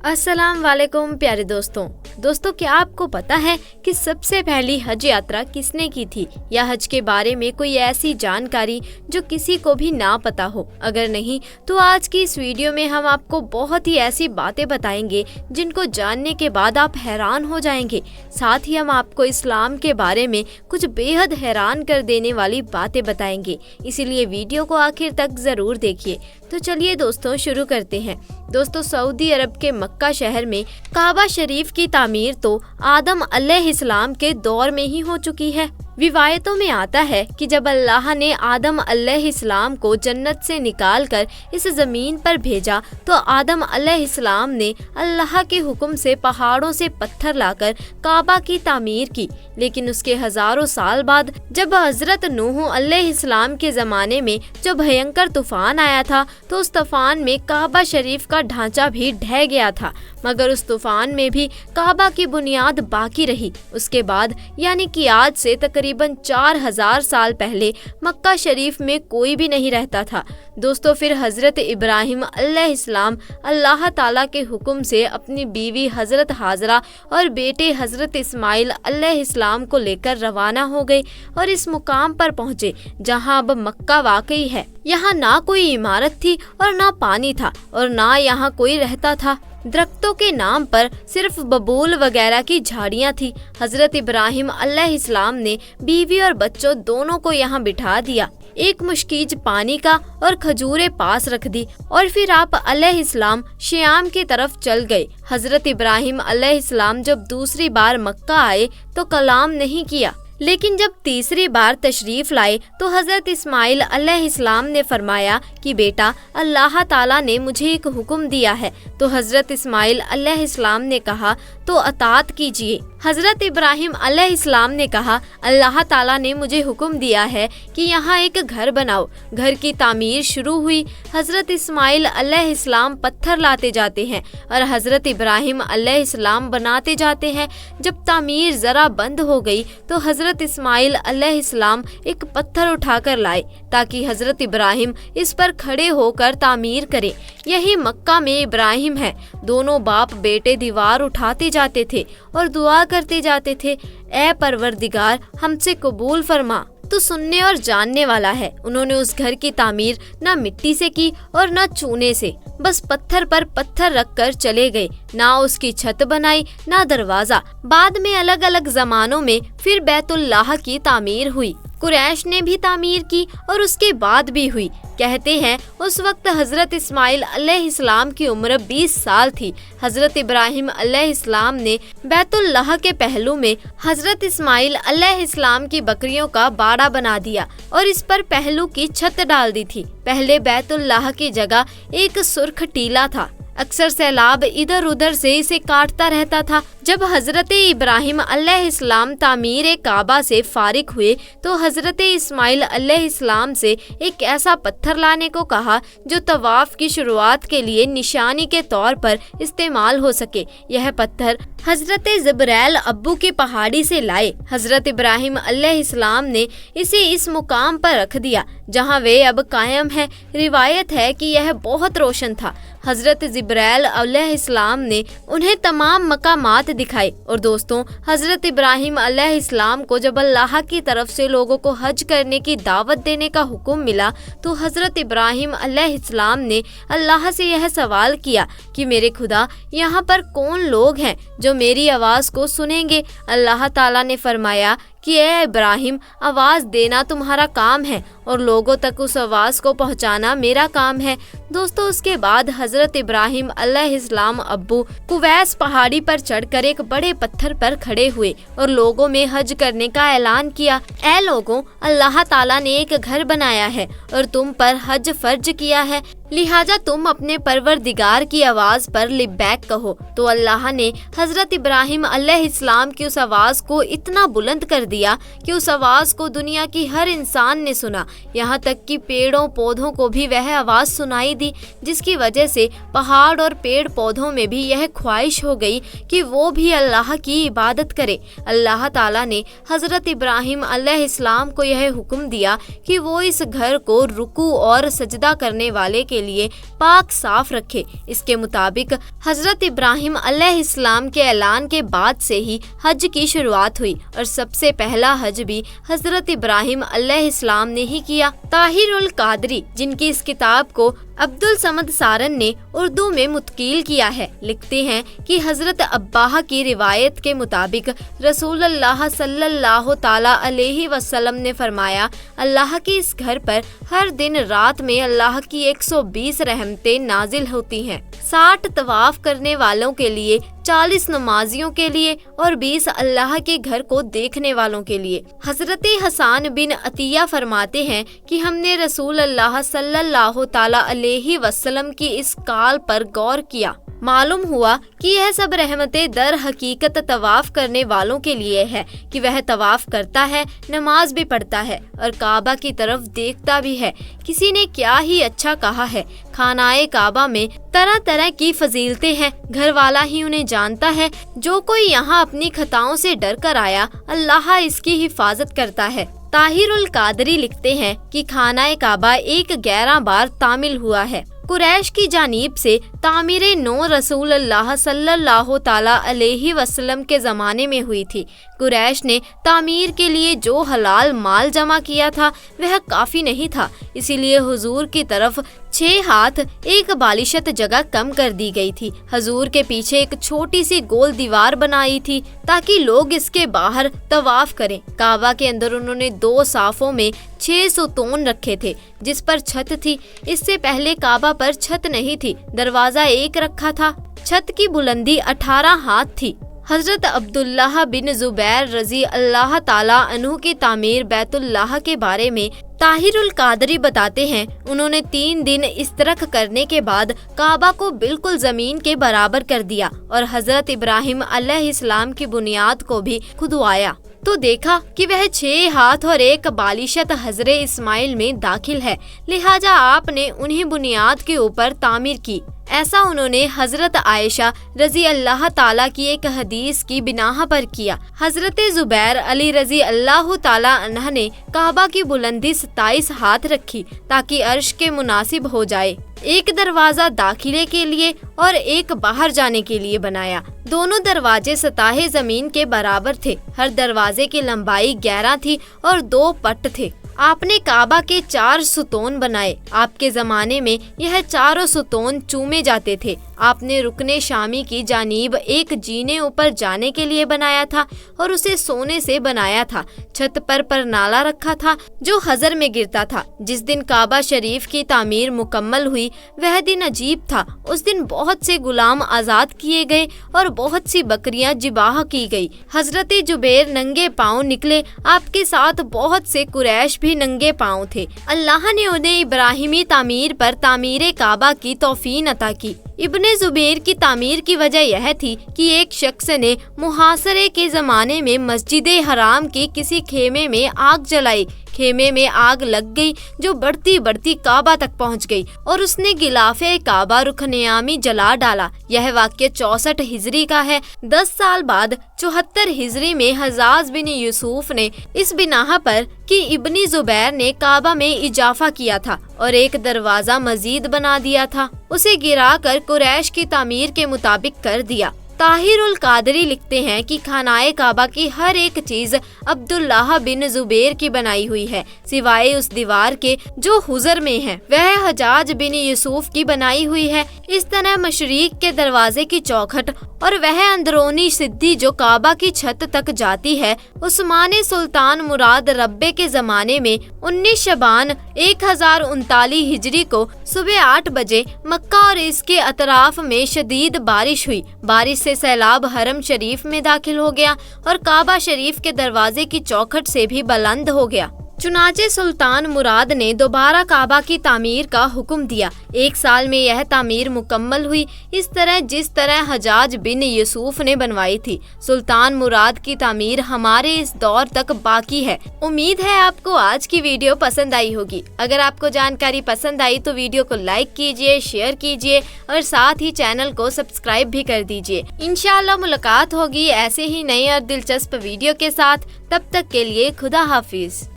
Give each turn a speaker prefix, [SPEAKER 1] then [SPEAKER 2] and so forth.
[SPEAKER 1] अस्सलाम वालेकुम प्यारे दोस्तों, क्या आपको पता है कि सबसे पहली हज यात्रा किसने की थी, या हज के बारे में कोई ऐसी जानकारी जो किसी को भी ना पता हो? अगर नहीं तो आज की इस वीडियो में हम आपको बहुत ही ऐसी बातें बताएंगे जिनको जानने के बाद आप हैरान हो जाएंगे। साथ ही हम आपको इस्लाम के बारे में कुछ बेहद हैरान कर देने वाली बातें बताएंगे, इसीलिए वीडियो को आखिर तक जरूर देखिए। तो चलिए दोस्तों शुरू करते हैं। दोस्तों, सऊदी अरब के मक्का शहर में काबा शरीफ की तामीर तो आदम अलैहिस्सलाम के दौर में ही हो चुकी है। रिवायतों में आता है कि जब अल्लाह ने आदम अलैहिस्सलाम को जन्नत से निकालकर इस जमीन पर भेजा तो आदम अलैहिस्सलाम ने अल्लाह के हुक्म से पहाड़ों से पत्थर लाकर काबा की तामीर की। लेकिन उसके हजारों साल बाद जब हजरत नूह अलैहिस्सलाम के जमाने में जो भयंकर तूफान आया था तो उस तूफान में काबा शरीफ का ढांचा भी ढह गया था, मगर उस तूफान में भी काबा की बुनियाद बाकी रही। उसके बाद यानी कि आज से तकरीबन 4000 साल पहले मक्का शरीफ में कोई भी नहीं रहता था। दोस्तों, फिर हजरत इब्राहिम अलैहिस्सलाम अल्लाह ताला के हुक्म से अपनी बीवी हजरत हाजरा और बेटे हजरत इस्माइल अलैहिस्सलाम को लेकर रवाना हो गए और इस मुकाम पर पहुँचे जहाँ अब मक्का वाकई है। यहाँ ना कोई इमारत थी और ना पानी था और ना यहाँ कोई रहता था। दरख्तों के नाम पर सिर्फ बबूल वगैरह की झाड़ियाँ थी। हजरत इब्राहिम अलैहिस्सलाम ने बीवी और बच्चों दोनों को यहाँ बिठा दिया, एक मुश्कीज पानी का और खजूरें पास रख दी और फिर आप अलैहिस्सलाम श्याम की तरफ चल गए। हजरत इब्राहिम अलैहिस्सलाम जब दूसरी बार मक्का आए तो कलाम नहीं किया, लेकिन जब तीसरी बार तशरीफ लाए तो हजरत इस्माइल अलैहिस्सलाम ने फरमाया कि बेटा, अल्लाह ताला ने मुझे एक हुक्म दिया है। तो हजरत इस्माइल अलैहिस्सलाम ने कहा तो अतात कीजिए। हजरत इब्राहिम अलैहिस्सलाम ने कहा अल्लाह ताला ने मुझे हुक्म दिया है कि यहाँ एक घर बनाओ। घर की तामीर शुरू हुई। हजरत इस्माइल अलैहिस्सलाम पत्थर लाते जाते हैं और हजरत इब्राहिम अलैहिस्सलाम बनाते जाते हैं। जब तामीर जरा बंद हो गई तो हजरत इस्माइल अलैहिस्सलाम एक पत्थर उठाकर लाए ताकि हजरत इब्राहिम इस पर खड़े होकर तामीर करें। यही मक्का में इब्राहिम है। दोनों बाप बेटे दीवार उठाते जाते थे और दुआ करते जाते थे, ऐ परवरदिगार हमसे कबूल फरमा, तो सुनने और जानने वाला है। उन्होंने उस घर की तामीर ना मिट्टी से की और ना चूने से, बस पत्थर पर पत्थर रखकर चले गए। ना उसकी छत बनाई ना दरवाजा। बाद में अलग अलग जमानों में फिर बैतुल्लाह की तामीर हुई। कुरैश ने भी तामीर की और उसके बाद भी हुई। कहते हैं उस वक्त हजरत इस्माइल अलैहिस्सलाम की उम्र 20 साल थी। हजरत इब्राहिम अलैहिस्सलाम ने बैतुल्लाह के पहलू में हजरत इस्माइल अलैहिस्सलाम की बकरियों का बाड़ा बना दिया और इस पर पहलू की छत डाल दी थी। पहले बैतुल्लाह की जगह एक सुर्ख टीला था। अक्सर सैलाब इधर उधर से इसे काटता रहता था। जब हजरत इब्राहिम अलैहिस्सलाम तामीर काबा से फारिग हुए तो हजरत इस्माइल अलैहिस्सलाम से एक ऐसा पत्थर लाने को कहा जो तवाफ की शुरुआत के लिए निशानी के तौर पर इस्तेमाल हो सके। यह पत्थर हजरत जिब्रैल अब्बू की पहाड़ी से लाए। हजरत इब्राहिम अलैहिस्सलाम ने इसे इस मुकाम पर रख दिया जहाँ वे अब कायम है। रिवायत है कि यह बहुत रोशन था। हजरत जिब्रैल अलैहिस्सलाम ने उन्हें तमाम मकामात दिखाए। और दोस्तों, हजरत इब्राहिम अलैहिस्सलाम को जब अल्लाह की तरफ से लोगों को हज करने की दावत देने का हुक्म मिला तो हजरत इब्राहिम अलैहिस्सलाम ने अल्लाह से यह सवाल किया कि मेरे खुदा, यहाँ पर कौन लोग हैं जो मेरी आवाज़ को सुनेंगे? अल्लाह ताला ने फरमाया कि ए इब्राहिम, आवाज़ देना तुम्हारा काम है और लोगों तक उस आवाज़ को पहुंचाना मेरा काम है। दोस्तों, उसके बाद हजरत इब्राहिम अलैहिस्सलाम अब्बू कुवैस पहाड़ी पर चढ़कर एक बड़े पत्थर पर खड़े हुए और लोगों में हज करने का ऐलान किया। ऐ लोगों, अल्लाह ताला ने एक घर बनाया है और तुम पर हज फर्ज किया है, लिहाजा तुम अपने परवरदिगार की आवाज़ पर लिब्बैक कहो। तो अल्लाह ने हजरत इब्राहिम अलैहिस्सलाम की उस आवाज़ को इतना बुलंद कर दिया कि उस आवाज़ को दुनिया की हर इंसान ने सुना। यहाँ तक कि पेड़ों पौधों को भी वह आवाज़ सुनाई दी, जिसकी वजह से पहाड़ और पेड़ पौधों में भी यह ख्वाहिश हो गई कि वो भी अल्लाह की इबादत करे। अल्लाह ताला ने हजरत इब्राहिम अलैहिस्सलाम को यह हुक्म दिया कि वो इस घर को रुकू और सजदा करने वाले के के लिए पाक साफ रखे। इसके मुताबिक हजरत इब्राहिम अलैहिस्सलाम के ऐलान के बाद से ही हज की शुरुआत हुई और सबसे पहला हज भी हजरत इब्राहिम अलैहिस्सलाम ने ही किया। ताहिरुल कादरी, जिनकी इस किताब को अब्दुल समद सारन ने उर्दू में मुतकील किया है, लिखते हैं कि हजरत अब्बाह की रिवायत के मुताबिक रसूलुल्लाह सल्लल्लाहु ताला अलैहि वसल्लम ने फरमाया, अल्लाह के इस घर पर हर दिन रात में अल्लाह की 120 रहमतें नाजिल होती हैं। 60 तवाफ करने वालों के लिए, 40 नमाजियों के लिए और 20 अल्लाह के घर को देखने वालों के लिए। हजरत हसान बिन अतिया फरमाते हैं कि हमने रसूल अल्लाह सल्लल्लाहु ताला अलैहि वसल्लम की इस काल पर गौर किया। मालूम हुआ कि यह सब रहमतें दर हकीकत तवाफ करने वालों के लिए है कि वह तवाफ करता है, नमाज भी पढ़ता है और काबा की तरफ देखता भी है। किसी ने क्या ही अच्छा कहा है, खानाए काबा में तरह तरह की फजीलतें हैं, घर वाला ही उन्हें जानता है। जो कोई यहाँ अपनी खताओं से डर कर आया, अल्लाह इसकी हिफाजत करता है। ताहिरुल कादरी लिखते हैं कि खानाए काबा 11 बार तामील हुआ है। कुरैश की जानीब से तामीरे नौ रसूल अल्लाह सल्लल्लाहु ताला अलैहि वसल्लम के ज़माने में हुई थी। कुरैश ने तामीर के लिए जो हलाल माल जमा किया था वह काफ़ी नहीं था, इसीलिए हुजूर की तरफ 6 हाथ 1 बालिशत जगह कम कर दी गई थी। हुजूर के पीछे एक छोटी सी गोल दीवार बनाई थी ताकि लोग इसके बाहर तवाफ करें। काबा के अंदर उन्होंने 2 साफों में 6 सुतून रखे थे जिस पर छत थी। इससे पहले काबा पर छत नहीं थी, दरवाजा एक रखा था। छत की बुलंदी 18 हाथ थी। हजरत अब्दुल्लाह बिन जुबैर रजी अल्लाह ताला अन्हु की तामीर बैतुल्लाह के बारे में ताहिरुल कादरी बताते हैं, उन्होंने 3 दिन इस्तरख करने के बाद काबा को बिल्कुल जमीन के बराबर कर दिया और हजरत इब्राहिम अलैहिस्सलाम की बुनियाद को भी खुदवाया तो देखा कि वह 6 हाथ और 1 बालिशत हजरे इस्माइल में दाखिल है, लिहाजा आपने उन्हीं बुनियाद के ऊपर तामीर की। ऐसा उन्होंने हजरत आयशा रजी अल्लाह ताला की एक हदीस की बिनाह पर किया। हजरत जुबैर अली रजी अल्लाह ताला अन्हा ने काबा की बुलंदी 27 हाथ रखी ताकि अर्श के मुनासिब हो जाए। एक दरवाजा दाखिले के लिए और एक बाहर जाने के लिए बनाया। दोनों दरवाजे सताहे जमीन के बराबर थे। हर दरवाजे की लंबाई 11 थी और 2 पट थे। आपने काबा के 4 सुतोन बनाए। आपके जमाने में यह 4 सुतोन चूमे जाते थे। आपने रुकने शामी की जानीब एक जीने ऊपर जाने के लिए बनाया था और उसे सोने से बनाया था। छत पर नाला रखा था जो हजर में गिरता था। जिस दिन काबा शरीफ की तामीर मुकम्मल हुई वह दिन अजीब था। उस दिन बहुत से गुलाम आजाद किए गए और बहुत सी बकरियां जिबाह की गई। हजरत जुबैर नंगे पाँव निकले, आपके साथ बहुत से कुरैश भी नंगे पाँव थे। अल्लाह ने उन्हें इब्राहिमी तामीर पर तामीर काबा की तौफीक अता की। इब्ने जुबैर की तामीर की वजह यह थी कि एक शख्स ने मुहासरे के ज़माने में मस्जिद हराम के किसी खेमे में आग जलाई। खेमे में आग लग गई जो बढ़ती बढ़ती काबा तक पहुंच गई और उसने गिलाफे काबा रुखनेयामी जला डाला। यह वाक़या 64 हिजरी का है। 10 साल बाद 74 हिजरी में हजाज बिन यूसुफ ने इस बिनाह पर कि इब्नी जुबैर ने काबा में इजाफा किया था और एक दरवाजा मजीद बना दिया था, उसे गिरा कर कुरैश की तामीर के मुताबिक कर दिया। ताहिरुल कादरी लिखते हैं कि खानाए काबा की हर एक चीज अब्दुल्लाह बिन जुबैर की बनाई हुई है, सिवाय उस दीवार के जो हुजर में है, वह हजाज बिन यूसुफ की बनाई हुई है। इस तरह मशरिक के दरवाजे की चौखट और वह अंदरूनी सिद्दी जो काबा की छत तक जाती है, उस्माने सुल्तान मुराद रब्बे के जमाने में 19 शबान 1039 हिजरी को सुबह 8 बजे मक्का और इसके अतराफ में शदीद बारिश हुई। बारिश से सैलाब हरम शरीफ में दाखिल हो गया और काबा शरीफ के दरवाजे की चौखट से भी बुलंद हो गया। चुनाचे सुल्तान मुराद ने दोबारा काबा की तामीर का हुक्म दिया। 1 साल में यह तामीर मुकम्मल हुई, इस तरह जिस तरह हजाज बिन यूसुफ ने बनवाई थी। सुल्तान मुराद की तामीर हमारे इस दौर तक बाकी है। उम्मीद है आपको आज की वीडियो पसंद आई होगी। अगर आपको जानकारी पसंद आई तो वीडियो को लाइक कीजिए, शेयर कीजिए और साथ ही चैनल को सब्सक्राइब भी कर दीजिए। इंशाअल्लाह मुलाकात होगी ऐसे ही नई और दिलचस्प वीडियो के साथ। तब तक के लिए खुदा हाफिज।